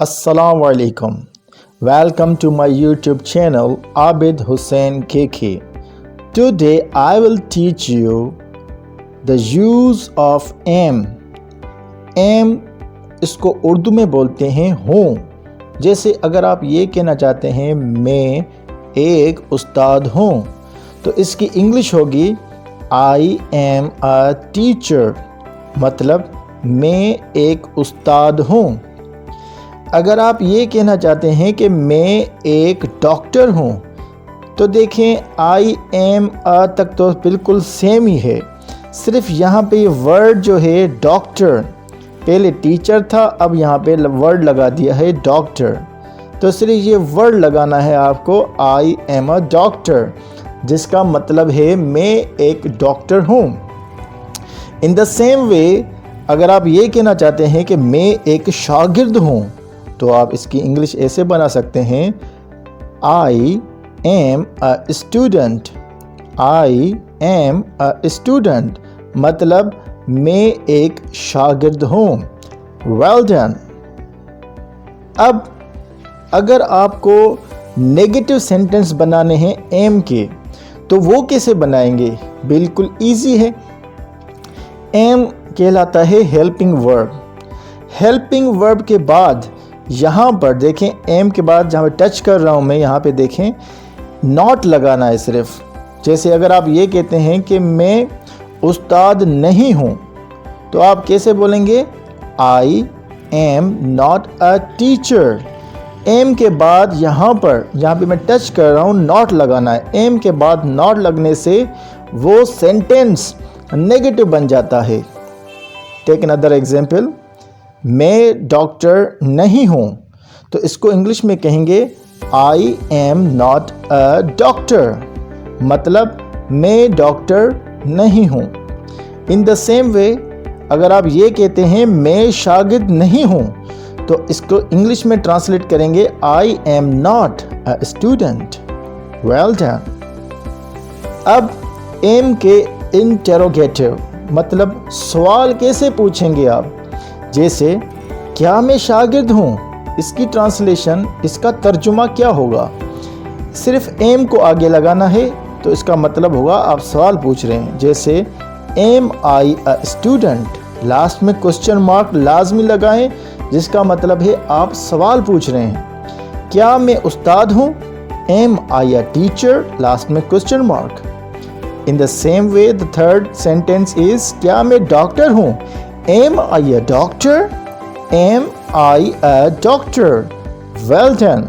Assalamu alaikum. Welcome to my YouTube channel Abid Hussain KK. Today I will teach you the use of am. Am इसको उर्दू में बोलते हैं हूँ। जैसे अगर आप ये कहना चाहते हैं मैं एक उस्ताद हूँ तो इसकी इंग्लिश होगी I am a teacher, मतलब मैं एक उस्ताद हूँ। अगर आप ये कहना चाहते हैं कि मैं एक डॉक्टर हूँ तो देखें आई एम अ तक तो बिल्कुल सेम ही है, सिर्फ यहाँ पे वर्ड जो है डॉक्टर, पहले टीचर था अब यहाँ पे वर्ड लगा दिया है डॉक्टर, तो सिर्फ ये वर्ड लगाना है आपको आई एम अ डॉक्टर, जिसका मतलब है मैं एक डॉक्टर हूँ। इन द सेम वे अगर आप ये कहना चाहते हैं कि मैं एक शागिर्द हूँ तो आप इसकी इंग्लिश ऐसे बना सकते हैं I am a student. I am a student मतलब मैं एक शागिर्द हूँ। Well done. अब अगर आपको नेगेटिव सेंटेंस बनाने हैं एम के तो वो कैसे बनाएंगे? बिल्कुल इजी है। एम कहलाता है हेल्पिंग वर्ब। हेल्पिंग वर्ब के बाद यहाँ पर देखें एम के बाद जहाँ पे टच कर रहा हूँ मैं, यहाँ पे देखें नॉट लगाना है सिर्फ। जैसे अगर आप ये कहते हैं कि मैं उस्ताद नहीं हूँ तो आप कैसे बोलेंगे? I am not a teacher. Am के बाद यहाँ पे मैं टच कर रहा हूँ नॉट लगाना है। एम के बाद नॉट लगने से वो सेंटेंस नेगेटिव बन जाता है। टेक अनदर एग्जाम्पल, मैं डॉक्टर नहीं हूँ तो इसको इंग्लिश में कहेंगे आई एम नॉट अ डॉक्टर, मतलब मैं डॉक्टर नहीं हूँ। इन द सेम वे अगर आप ये कहते हैं मैं शागिर्द नहीं हूँ तो इसको इंग्लिश में ट्रांसलेट करेंगे आई am not a student. Well done. अब एम के इंटेरोगेटिव मतलब सवाल कैसे पूछेंगे आप? जैसे क्या मैं शागिर्द हूँ, इसकी ट्रांसलेशन, इसका तर्जुमा क्या होगा? सिर्फ एम को आगे लगाना है तो इसका मतलब होगा आप सवाल पूछ रहे हैं। जैसे am I a student, last में क्वेश्चन मार्क लाजमी लगाएं जिसका मतलब है आप सवाल पूछ रहे हैं। क्या मैं उस्ताद हूँ? Am I a teacher, last में question mark. In the same way the third sentence is क्या मैं डॉक्टर हूँ? Am I a doctor? Am I a doctor? Well done.